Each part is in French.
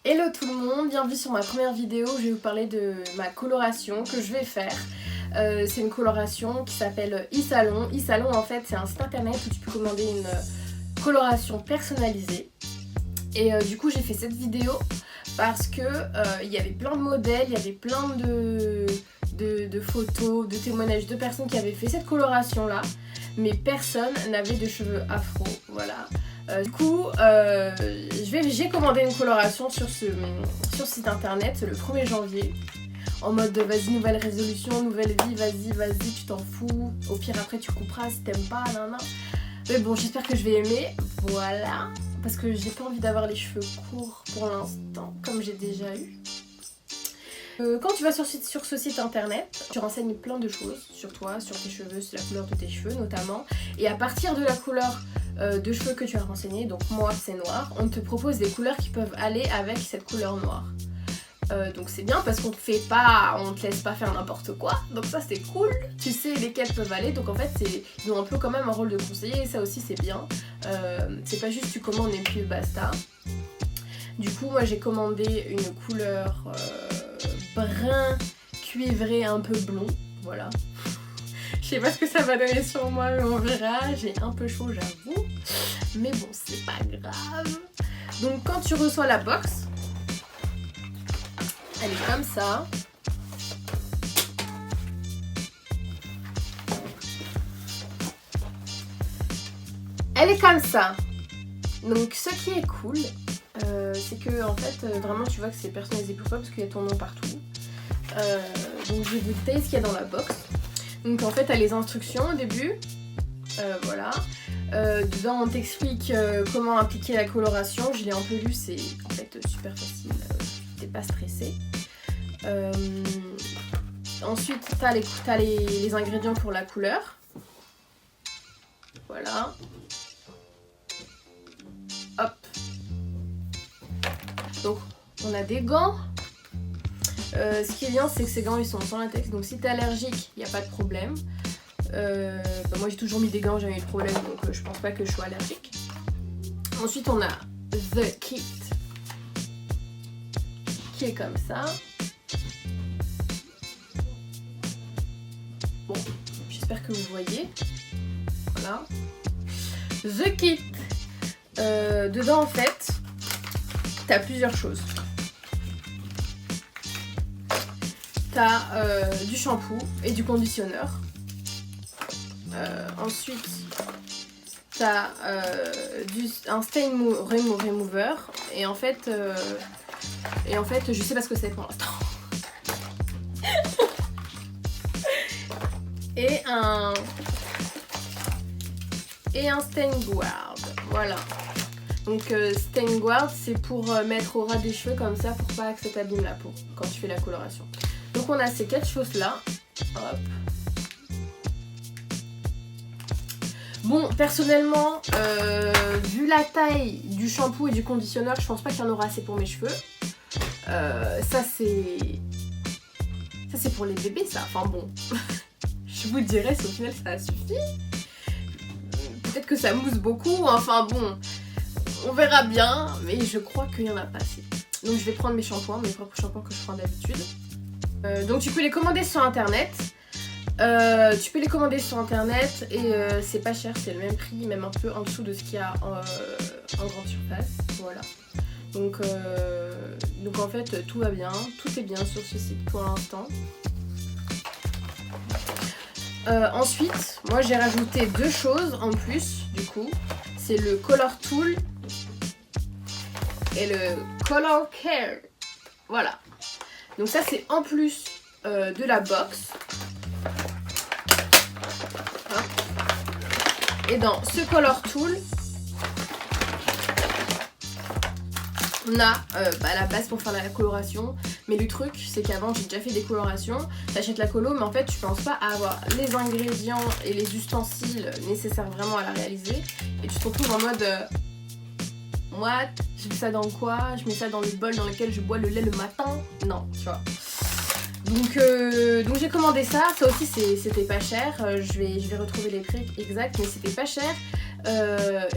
Hello tout le monde, bienvenue sur ma première vidéo où je vais vous parler de ma coloration que je vais faire. C'est une coloration qui s'appelle eSalon. eSalon en fait c'est un site internet où tu peux commander une coloration personnalisée. Et du coup j'ai fait cette vidéo parce que il y avait plein de modèles, il y avait plein de photos, de témoignages de personnes qui avaient fait cette coloration là, mais personne n'avait de cheveux afro, voilà. Du coup, j'ai commandé une coloration sur ce site internet le 1er janvier. En mode vas-y, nouvelle résolution, nouvelle vie, vas-y, tu t'en fous. Au pire, après, tu couperas si t'aimes pas, nan. Mais bon, j'espère que je vais aimer. Voilà. Parce que j'ai pas envie d'avoir les cheveux courts pour l'instant, comme j'ai déjà eu. Quand tu vas sur ce site internet, tu renseignes plein de choses sur toi, sur tes cheveux, sur la couleur de tes cheveux notamment. Et à partir de la couleur de cheveux que tu as renseigné, donc moi c'est noir, on te propose des couleurs qui peuvent aller avec cette couleur noire. Donc c'est bien parce qu'on te laisse pas faire n'importe quoi, donc ça c'est cool, tu sais lesquelles peuvent aller, donc en fait ils ont un peu quand même un rôle de conseiller et ça aussi c'est bien. C'est pas juste tu commandes et puis basta. Du coup moi j'ai commandé une couleur brun cuivré un peu blond, voilà. Je sais pas ce que ça va donner sur moi mais on verra, j'ai un peu chaud j'avoue, mais bon c'est pas grave. Donc quand tu reçois la box, elle est comme ça. Elle est comme ça. Donc ce qui est cool, c'est que en fait vraiment tu vois que c'est personnalisé pour toi parce qu'il y a ton nom partout. Donc je vais vous détailler ce qu'il y a dans la box. Donc en fait t'as les instructions au début, voilà. Dedans on t'explique comment appliquer la coloration. Je l'ai un peu lu, c'est en fait super facile, t'es pas stressé. Ensuite t'as les ingrédients pour la couleur. Voilà. Hop. Donc on a des gants. Ce qui est bien c'est que ces gants ils sont sans latex, donc si t'es allergique il n'y a pas de problème. Moi j'ai toujours mis des gants, j'ai jamais eu de problème, donc je pense pas que je sois allergique. Ensuite on a The Kit qui est comme ça. Bon, j'espère que vous voyez. Voilà. The Kit. Dedans en fait t'as plusieurs choses. T'as du shampoing et du conditionneur. Ensuite t'as un stain remover et en fait je sais pas ce que c'est pour l'instant. et un stain guard, voilà. Donc stain guard c'est pour mettre au ras des cheveux comme ça pour pas que ça t'abîme la peau quand tu fais la coloration. Donc on a ces 4 choses là. Hop. Bon, personnellement, vu la taille du shampoing et du conditionneur, je pense pas qu'il y en aura assez pour mes cheveux. Ça c'est pour les bébés ça. Enfin bon, je vous dirai si au final ça suffit. Peut-être que ça mousse beaucoup, enfin bon, on verra bien, mais je crois qu'il y en a pas assez. Donc je vais prendre mes shampoings, mes propres shampoings que je prends d'habitude. Donc tu peux les commander sur internet. Et c'est pas cher, c'est le même prix, même un peu en dessous de ce qu'il y a en grande surface. Voilà. Donc en fait tout va bien, tout est bien sur ce site pour l'instant. Ensuite, moi j'ai rajouté 2 choses en plus du coup. C'est le Color Tool et le Color Care. Voilà. Donc ça c'est en plus de la box. Et dans ce Color Tool, on a la base pour faire la coloration. Mais le truc c'est qu'avant j'ai déjà fait des colorations. T'achètes la colo mais en fait tu penses pas à avoir les ingrédients et les ustensiles nécessaires vraiment à la réaliser. Et tu te retrouves en mode what? Je mets ça dans quoi? Je mets ça dans le bol dans lequel je bois le lait le matin? Non, tu vois. Donc j'ai commandé ça aussi c'était pas cher. Je vais retrouver les prix exacts mais c'était pas cher.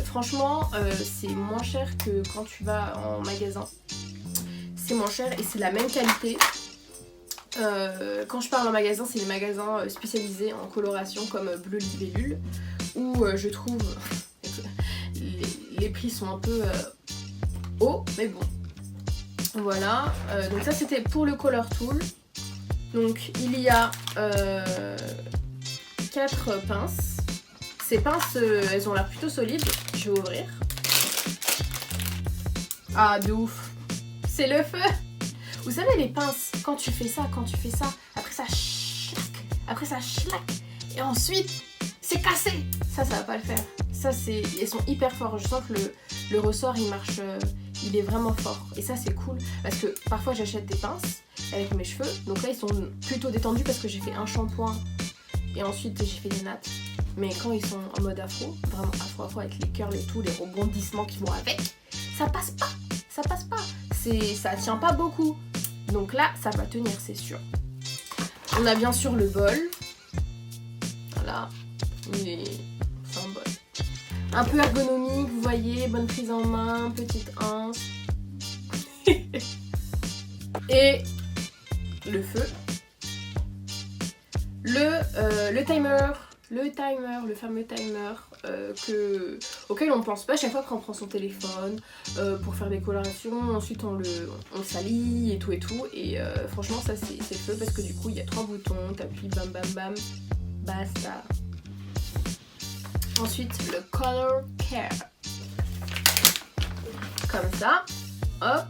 Franchement c'est moins cher que quand tu vas en magasin. c'est moins cher et c'est la même qualité. Quand je parle en magasin, c'est les magasins spécialisés en coloration comme Bleu Libellule, où je trouve les prix sont un peu hauts, mais bon. Voilà, donc ça c'était pour le Color Tool. Donc il y a 4 pinces. Ces pinces, elles ont l'air plutôt solides. Je vais ouvrir. Ah, de ouf. C'est le feu. Vous savez les pinces, quand tu fais ça, après ça schlac, et ensuite c'est cassé. Ça va pas le faire. Ça c'est, ils sont hyper forts. Je sens que le ressort il marche, il est vraiment fort. Et ça c'est cool parce que parfois j'achète des pinces avec mes cheveux. Donc là ils sont plutôt détendus parce que j'ai fait un shampoing et ensuite j'ai fait des nattes. Mais quand ils sont en mode afro, vraiment afro avec les curls et tout, les rebondissements qui vont avec, ça passe pas. Ça tient pas beaucoup. Donc là, ça va tenir, c'est sûr. On a bien sûr le bol. Voilà. C'est un bol. Un peu ergonomique, vous voyez, bonne prise en main, petite anse. Et le feu. Le timer. Le fameux timer auquel on ne pense pas à chaque fois qu'on prend son téléphone pour faire des colorations. Ensuite on le salit et tout et franchement ça c'est le feu parce que du coup il y a 3 boutons, t'appuies bam bam bam, basta. Ensuite le Color Care, comme ça, hop.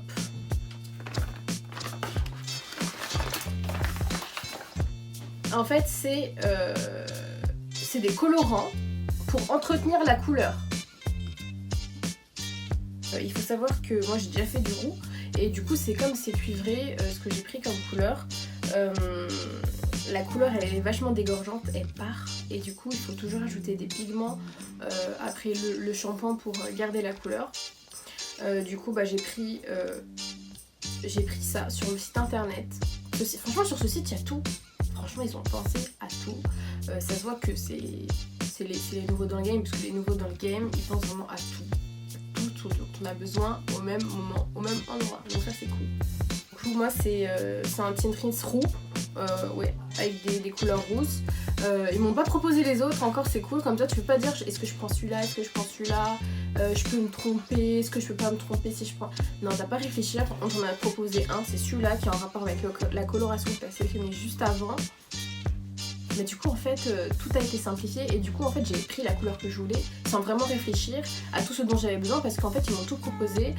En fait c'est des colorants pour entretenir la couleur. Il faut savoir que moi j'ai déjà fait du roux et du coup c'est comme c'est cuivré, ce que j'ai pris comme couleur. La couleur elle est vachement dégorgeante, elle part et du coup il faut toujours ajouter des pigments après le shampoing pour garder la couleur. Du coup j'ai pris ça sur le site internet. Franchement sur ce site il y a tout. Franchement ils ont pensé à tout. Ça se voit que c'est les nouveaux dans le game, parce que les nouveaux dans le game ils pensent vraiment à tout dont on a besoin au même moment, au même endroit. Donc ça c'est cool. Du coup moi c'est un tintrice roux, ouais, avec des couleurs rousses. Ils m'ont pas proposé les autres encore, c'est cool, comme ça tu peux pas dire est-ce que je prends celui-là, est-ce que je prends celui-là, je peux me tromper, est-ce que je peux pas me tromper si je prends... Non, t'as pas réfléchi, on t'en a proposé un, c'est celui-là qui est en rapport avec la coloration que t'as sélectionné juste avant. Mais du coup en fait tout a été simplifié et du coup en fait j'ai pris la couleur que je voulais sans vraiment réfléchir à tout ce dont j'avais besoin parce qu'en fait ils m'ont tout proposé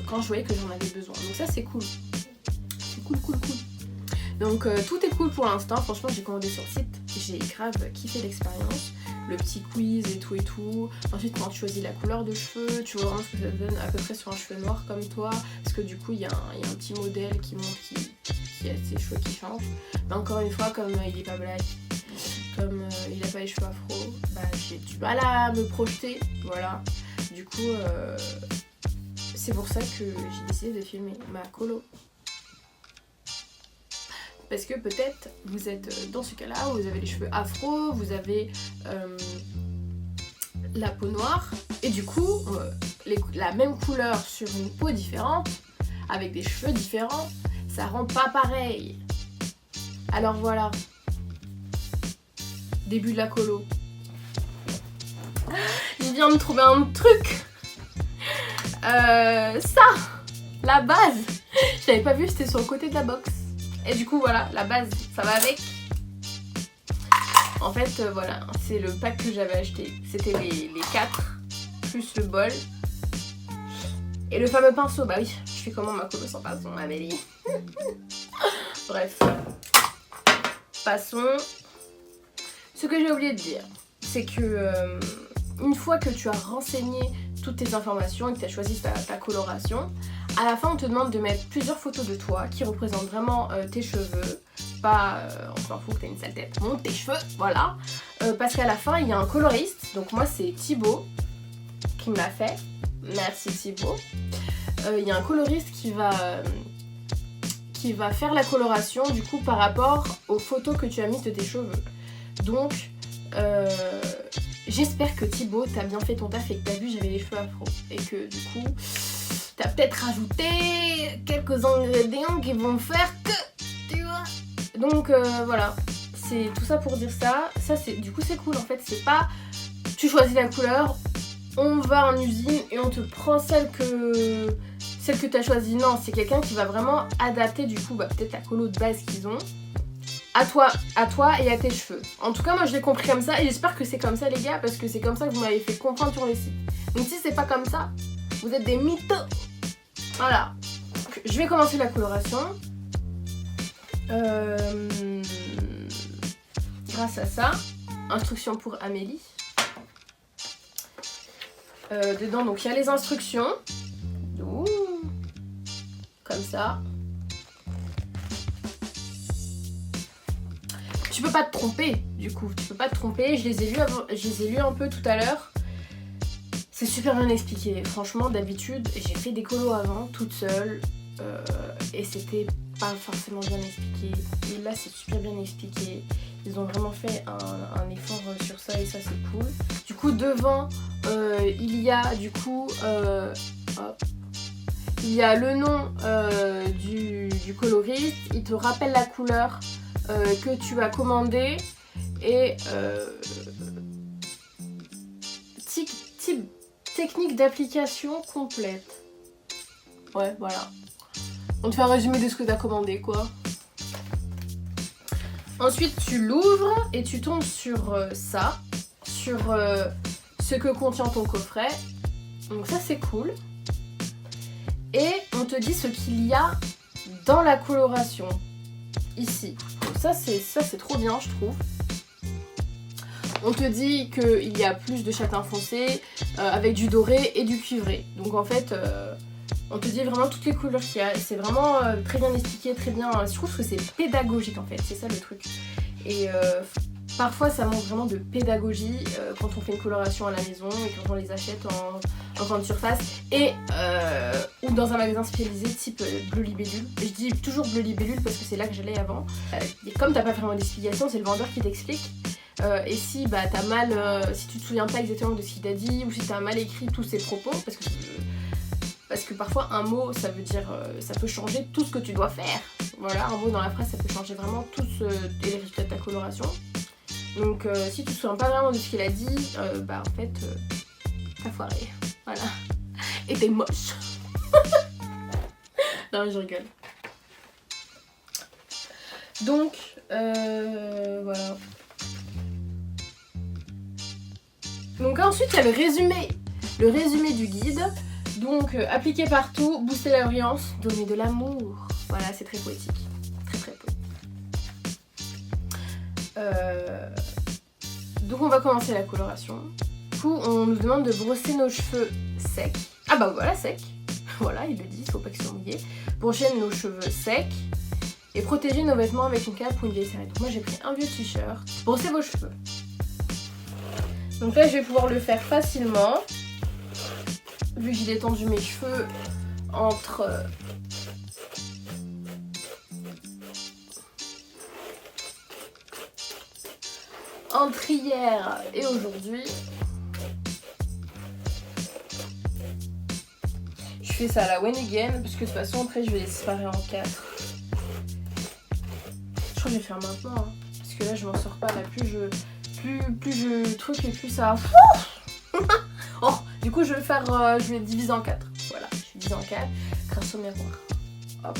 quand je voyais que j'en avais besoin. Donc ça c'est cool. C'est cool. Donc tout est cool pour l'instant, franchement j'ai commandé sur le site, j'ai grave kiffé l'expérience, le petit quiz et tout. Ensuite quand tu choisis la couleur de cheveux, tu vois vraiment ce que ça donne à peu près sur un cheveu noir comme toi, parce que du coup il y a un petit modèle qui montre qui a ses cheveux qui changent. Mais encore une fois comme il est pas black, comme il a pas les cheveux afro, j'ai du mal à me projeter, voilà. Du coup c'est pour ça que j'ai décidé de filmer ma colo. Parce que peut-être vous êtes dans ce cas-là, vous avez les cheveux afro, vous avez la peau noire, et du coup, la même couleur sur une peau différente, avec des cheveux différents, ça rend pas pareil. Alors voilà, début de la colo. Je viens de trouver un truc. Ça, la base. Je l'avais pas vu, c'était sur le côté de la box. Et du coup voilà, la base, ça va avec. En fait voilà, c'est le pack que j'avais acheté. C'était les 4, plus le bol. Et le fameux pinceau, bah oui, je fais comment ma colo sans pinceau, Amélie. Bref. Passons. Ce que j'ai oublié de dire, c'est que une fois que tu as renseigné toutes tes informations et que tu as choisi ta coloration, à la fin on te demande de mettre plusieurs photos de toi qui représentent vraiment tes cheveux, pas on s'en fout que t'as une sale tête, monte tes cheveux, voilà, parce qu'à la fin il y a un coloriste, donc moi c'est Thibaut qui me l'a fait, merci Thibaut. Il y a un coloriste qui va faire la coloration du coup par rapport aux photos que tu as mises de tes cheveux. Donc j'espère que Thibaut t'as bien fait ton taf et que t'as vu j'avais les cheveux afro et que du coup t'as peut-être rajouté quelques quelques ingrédients qui vont faire que, tu vois. Donc voilà, c'est tout ça pour dire ça. Ça c'est, du coup c'est cool en fait, c'est pas tu choisis la couleur, on va en usine et on te prend celle que tu as choisie. Non, c'est quelqu'un qui va vraiment adapter du coup peut-être la colo de base qu'ils ont à toi et à tes cheveux. En tout cas moi je l'ai compris comme ça et j'espère que c'est comme ça les gars, parce que c'est comme ça que vous m'avez fait comprendre sur les sites. Donc si c'est pas comme ça, vous êtes des mythos. Voilà. Donc, je vais commencer la coloration. Grâce à ça, instructions pour Amélie. Dedans donc il y a les instructions. Ouh. Comme ça. Tu peux pas te tromper du coup, tu peux pas te tromper. Je les ai lus un peu tout à l'heure. C'est super bien expliqué. Franchement, d'habitude, j'ai fait des colos avant, toute seule, et c'était pas forcément bien expliqué. Et là, c'est super bien expliqué. Ils ont vraiment fait un effort sur ça et ça, c'est cool. Du coup, devant, il y a du coup, il y a le nom du coloriste. Il te rappelle la couleur que tu as commandée et type technique d'application complète. Ouais, voilà. On te fait un résumé de ce que tu as commandé, quoi. Ensuite, tu l'ouvres et tu tombes sur ça, sur ce que contient ton coffret. Donc ça, c'est cool. Et on te dit ce qu'il y a dans la coloration, ici. Donc ça, c'est trop bien, je trouve. On te dit qu'il y a plus de châtain foncé avec du doré et du cuivré. Donc en fait, on te dit vraiment toutes les couleurs qu'il y a. C'est vraiment très bien expliqué, très bien. Je trouve que c'est pédagogique en fait, c'est ça le truc. Et parfois ça manque vraiment de pédagogie quand on fait une coloration à la maison et quand on les achète en grande surface et ou dans un magasin spécialisé type Bleu Libellule. Je dis toujours Bleu Libellule parce que c'est là que j'allais avant. Et comme t'as pas vraiment d'explication, c'est le vendeur qui t'explique. Et si t'as mal, si tu te souviens pas exactement de ce qu'il t'a dit ou si t'as mal écrit tous ses propos, parce que parfois un mot ça veut dire, ça peut changer tout ce que tu dois faire. Voilà, un mot dans la phrase ça peut changer vraiment tout les résultats de ta coloration. Donc si tu te souviens pas vraiment de ce qu'il a dit, en fait t'as foiré. Voilà. Et t'es moche. Non, je rigole. Donc voilà. Donc ensuite il y a le résumé du guide. Donc appliquer partout, booster la brillance, donner de l'amour. Voilà, c'est très poétique. Très très poétique. Donc on va commencer la coloration. Du coup on nous demande de brosser nos cheveux secs. Ah bah voilà, secs. Voilà, il le dit, il faut pas qu'ils soient mouillés. Brosser nos cheveux secs et protéger nos vêtements avec une cape ou une vieille serviette. Donc moi j'ai pris un vieux t-shirt. Brossez vos cheveux. Donc là je vais pouvoir le faire facilement. Vu que j'ai détendu mes cheveux entre hier et aujourd'hui. Je fais ça à la one again parce que de toute façon après je vais les séparer en 4. Je crois que je vais faire maintenant hein, parce que là je m'en sors pas. Là plus je truc et plus ça. Oh, du coup je vais faire, je vais diviser en 4. Voilà, je vais diviser en 4 grâce au miroir. Hop.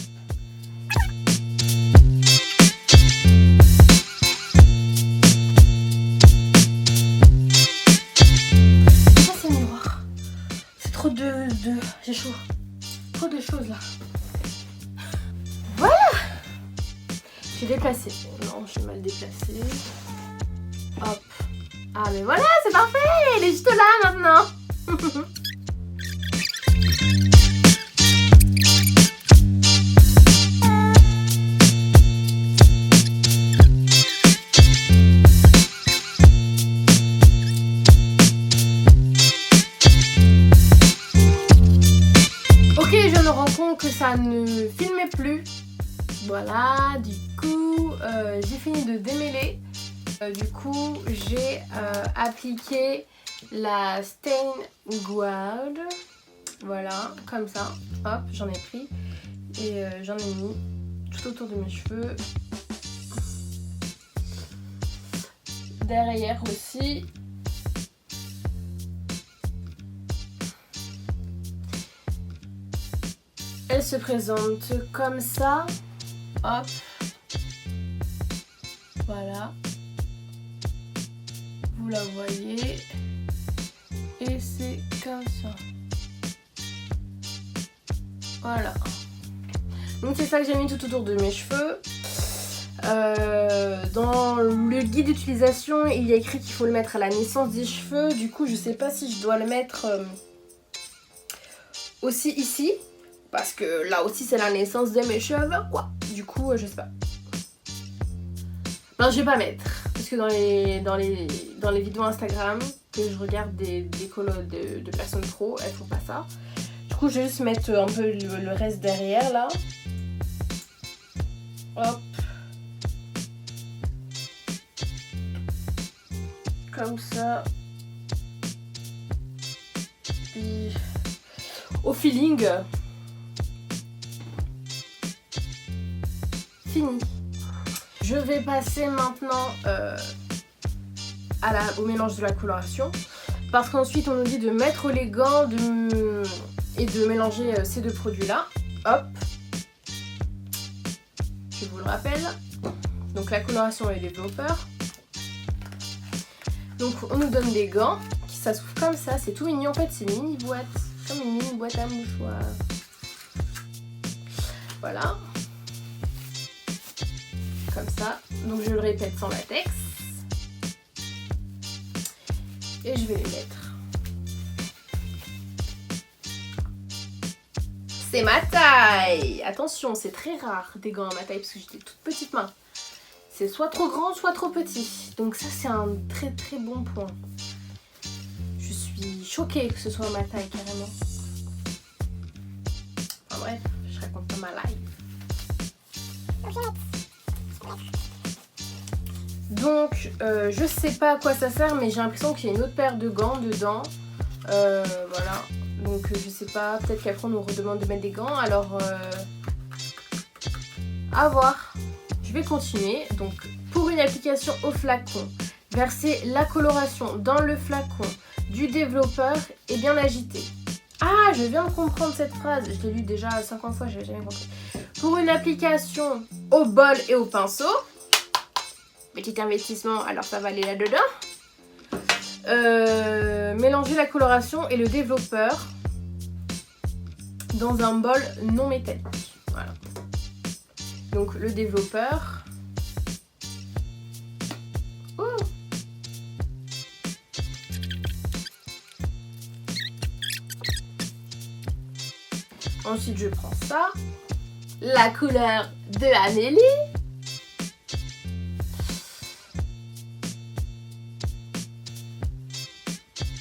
Ça c'est le miroir. C'est trop de... J'ai chaud. Trop de choses là. Voilà. J'ai déplacé. Non, j'ai mal déplacé. Hop. Ah mais voilà, c'est parfait. Elle est juste là maintenant. Ok, je me rends compte que ça ne filmait plus. Voilà, du coup, j'ai fini de démêler. Du coup, j'ai appliqué la Stain Guard. Voilà, comme ça. Hop, j'en ai pris. Et j'en ai mis tout autour de mes cheveux. Derrière aussi. Elle se présente comme ça. Hop. Voilà. Vous la voyez. Et c'est comme ça. Voilà. Donc c'est ça que j'ai mis tout autour de mes cheveux. Dans le guide d'utilisation, il y a écrit qu'il faut le mettre à la naissance des cheveux. Du coup, je sais pas si je dois le mettre aussi ici. Parce que là aussi, c'est la naissance de mes cheveux, quoi. Du coup, je sais pas. Non, je vais pas mettre. Parce que dans les vidéos Instagram que je regarde des colos de personnes pro, elles font pas ça. Du coup, je vais juste mettre un peu le reste derrière, là. Hop. Comme ça. Et au feeling. Fini. Je vais passer maintenant au mélange de la coloration. Parce qu'ensuite, on nous dit de mettre les gants et de mélanger ces deux produits-là. Hop. Je vous le rappelle. Donc la coloration et le développeur. Donc on nous donne des gants qui s'ouvrent comme ça, c'est tout mignon. En fait c'est une mini boîte, comme une mini boîte à mouchoirs. Voilà. Comme ça. Donc je le répète, sans latex. Et je vais les mettre. C'est ma taille. Attention, c'est très rare des gants à ma taille parce que j'ai des toutes petites mains. C'est soit trop grand, soit trop petit. Donc ça, c'est un très très bon point. Je suis choquée que ce soit ma taille, carrément. Enfin bref, je raconte pas ma live. Donc, je sais pas à quoi ça sert, mais j'ai l'impression qu'il y a une autre paire de gants dedans. Voilà. Donc, je sais pas. Peut-être qu'après, on nous redemande de mettre des gants. Alors, à voir. Je vais continuer. Donc, pour une application au flacon, versez la coloration dans le flacon du développeur et bien agiter. Ah, je viens de comprendre cette phrase. Je l'ai lu déjà 50 fois, je n'avais jamais compris. Pour une application au bol et au pinceau, petit investissement, alors ça va aller là-dedans. Mélangez la coloration et le développeur dans un bol non métallique. Voilà. Donc le développeur. Ensuite, je prends ça. La couleur de Amélie.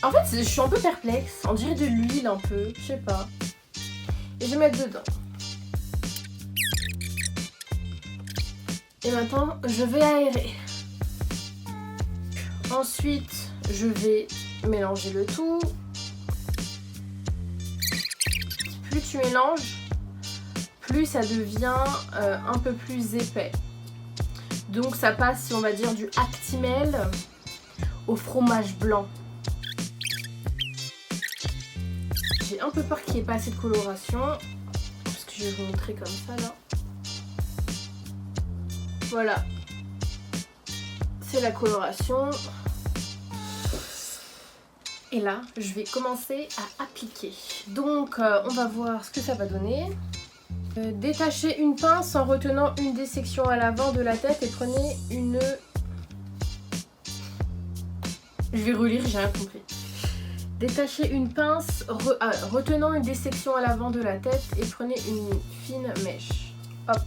En fait, je suis un peu perplexe. On dirait de l'huile un peu. Je sais pas. Et je vais mettre dedans. Et maintenant, je vais aérer. Ensuite, je vais mélanger le tout. Plus tu mélanges, plus ça devient un peu plus épais. Donc ça passe, on va dire, du Actimel au fromage blanc. J'ai un peu peur qu'il n'y ait pas assez de coloration. Parce que je vais vous montrer comme ça là. Voilà. C'est la coloration. Et là, je vais commencer à appliquer. Donc, on va voir ce que ça va donner. Détachez une pince en retenant une des sections à l'avant de la tête et prenez une... Je vais relire, j'ai rien compris. Détachez une pince retenant une des sections à l'avant de la tête et prenez une fine mèche. Hop.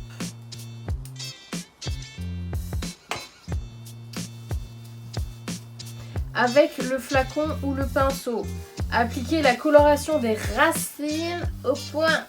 Avec le flacon ou le pinceau, appliquez la coloration des racines aux pointes.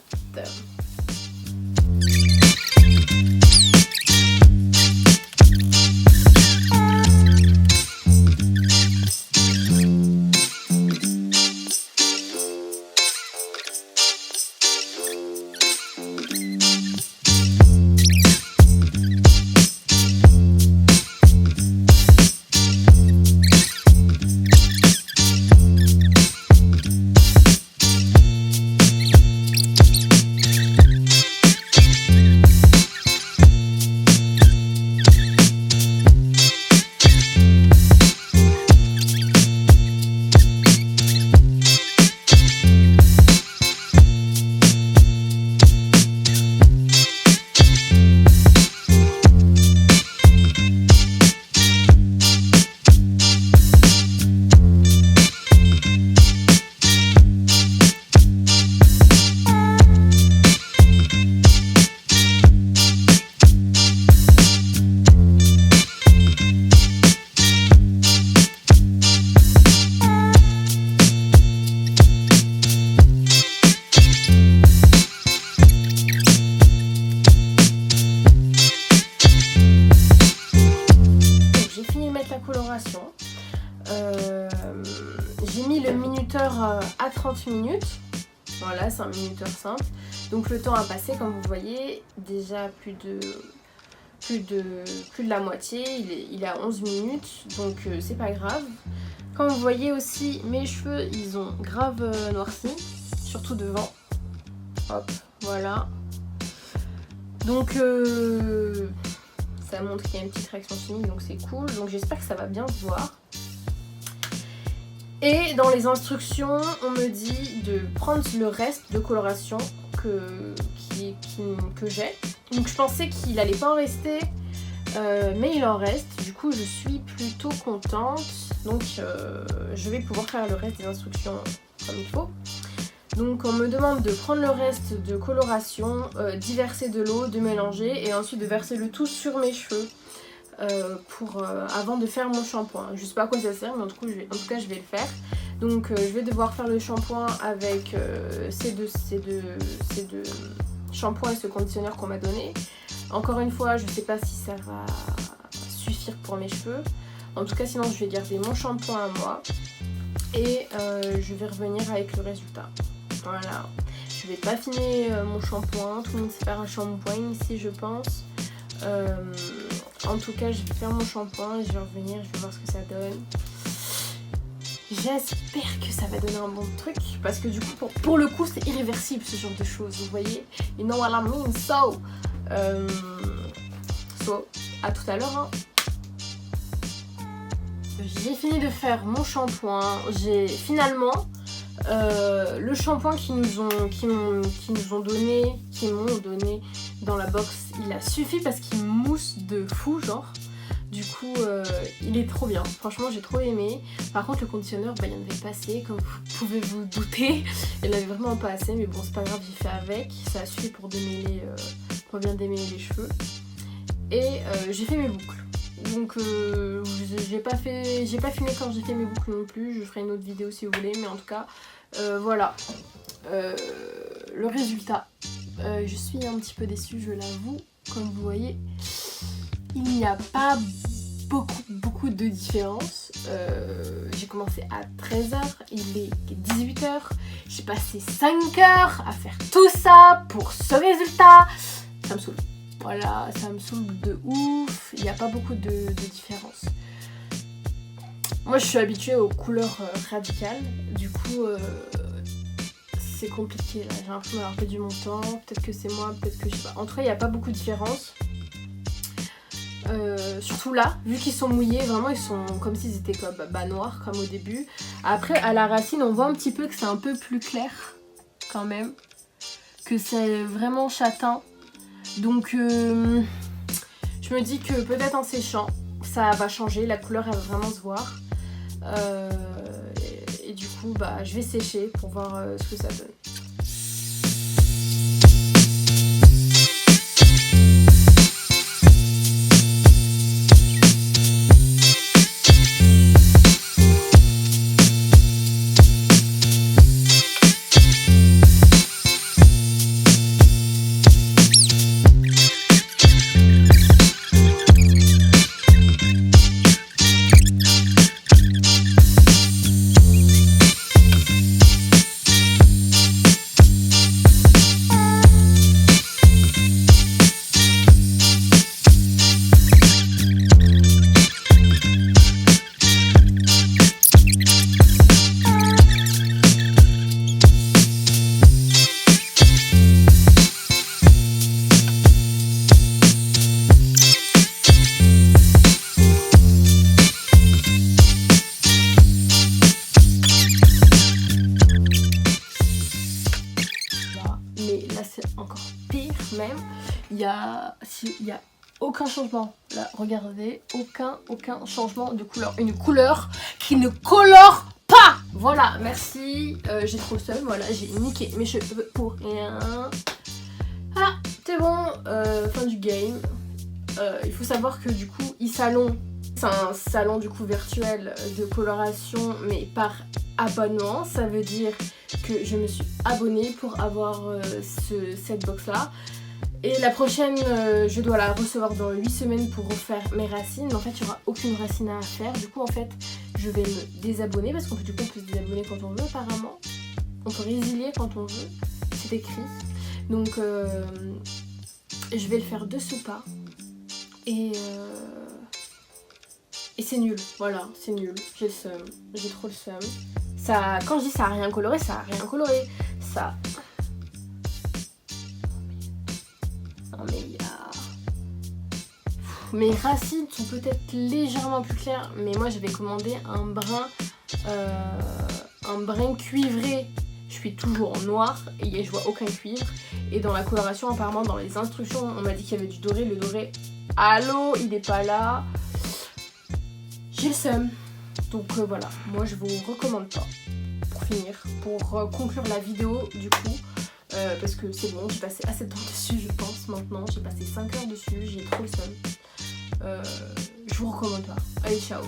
à 30 minutes. Voilà, c'est un minuteur simple. Donc le temps a passé, comme vous voyez, déjà plus de la moitié, il est à 11 minutes, donc c'est pas grave. Comme vous voyez aussi, mes cheveux, ils ont grave noirci, surtout devant. Hop, voilà. Donc ça montre qu'il y a une petite réaction chimique, donc c'est cool. Donc j'espère que ça va bien se voir. Et dans les instructions, on me dit de prendre le reste de coloration que j'ai. Donc je pensais qu'il allait pas en rester, mais il en reste. Du coup, je suis plutôt contente. Donc je vais pouvoir faire le reste des instructions comme il faut. Donc on me demande de prendre le reste de coloration, d'y verser de l'eau, de mélanger et ensuite de verser le tout sur mes cheveux. Avant de faire mon shampoing. Je sais pas à quoi ça sert, mais en tout cas je vais le faire. Donc je vais devoir faire le shampoing avec ces deux shampoings et ce conditionneur qu'on m'a donné. Encore une fois, je sais pas si ça va suffire pour mes cheveux. En tout cas, sinon je vais garder mon shampoing à moi et je vais revenir avec le résultat. Voilà. Je vais pas affiner mon shampoing. Tout le monde sait faire un shampoing ici, je pense. En tout cas, je vais faire mon shampoing et je vais revenir, je vais voir ce que ça donne. J'espère que ça va donner un bon truc parce que du coup, pour le coup, c'est irréversible ce genre de choses, vous voyez. You know what I mean? So, à tout à l'heure. Hein. J'ai fini de faire mon shampoing. J'ai finalement le shampoing qu'ils m'ont donné dans la box, il a suffi parce qu'il mousse de fou genre. Du coup il est trop bien, franchement j'ai trop aimé. Par contre le conditionneur il y en avait pas assez, comme vous pouvez vous douter. Il avait vraiment pas assez, mais bon c'est pas grave, j'y fais avec. Ça a suffi pour démêler, pour bien démêler les cheveux. Et j'ai fait mes boucles. Donc j'ai pas filmé quand j'ai fait mes boucles non plus. Je ferai une autre vidéo si vous voulez, mais en tout cas voilà le résultat. Je suis un petit peu déçue, je l'avoue. Comme vous voyez, il n'y a pas beaucoup de différence. J'ai commencé à 13h, il est 18h. J'ai passé 5 heures à faire tout ça pour ce résultat. Ça me saoule. Voilà, ça me saoule de ouf. Il n'y a pas beaucoup de différence. Moi, je suis habituée aux couleurs radicales. Du coup, c'est compliqué. Là, j'ai l'impression d'avoir perdu mon temps. Peut-être que c'est moi, peut-être que je sais pas. En tout cas, il n'y a pas beaucoup de différence. Surtout là, vu qu'ils sont mouillés, vraiment ils sont comme s'ils étaient comme noirs comme au début. Après à la racine on voit un petit peu que c'est un peu plus clair quand même, que c'est vraiment châtain. Donc je me dis que peut-être en séchant ça va changer, la couleur elle va vraiment se voir. Et du coup je vais sécher pour voir ce que ça donne. Il y a aucun changement. Là, regardez, aucun changement de couleur. Une couleur qui ne colore pas. Voilà, merci. J'ai trop le seum. Voilà, j'ai niqué mes cheveux pour rien. Ah, c'est bon. Fin du game. Il faut savoir que du coup, e-salon, c'est un salon du coup virtuel de coloration, mais par abonnement. Ça veut dire que je me suis abonnée pour avoir cette box là. Et la prochaine, je dois la recevoir dans 8 semaines pour refaire mes racines. En fait, il n'y aura aucune racine à faire. Du coup, en fait, je vais me désabonner parce qu'on peut, du coup, on peut se désabonner quand on veut apparemment. On peut résilier quand on veut, c'est écrit. Donc je vais le faire de ce pas. Et c'est nul, voilà, c'est nul. J'ai le seum, j'ai trop le seum. Ça, quand je dis ça a rien coloré, ça a rien coloré. Ça... Non mais il y a... Mes racines sont peut-être légèrement plus claires, mais moi j'avais commandé un brin cuivré. Je suis toujours en noir et je vois aucun cuivre. Et dans la coloration, apparemment dans les instructions, on m'a dit qu'il y avait du doré. Le doré, allô, il n'est pas là. J'ai le seum. Donc voilà, moi je vous recommande pas. Pour finir, pour conclure la vidéo du coup. Parce que c'est bon, j'ai passé assez de temps dessus je pense maintenant. J'ai passé 5 heures dessus, j'ai trop le seum. Je vous recommande pas. Allez, ciao.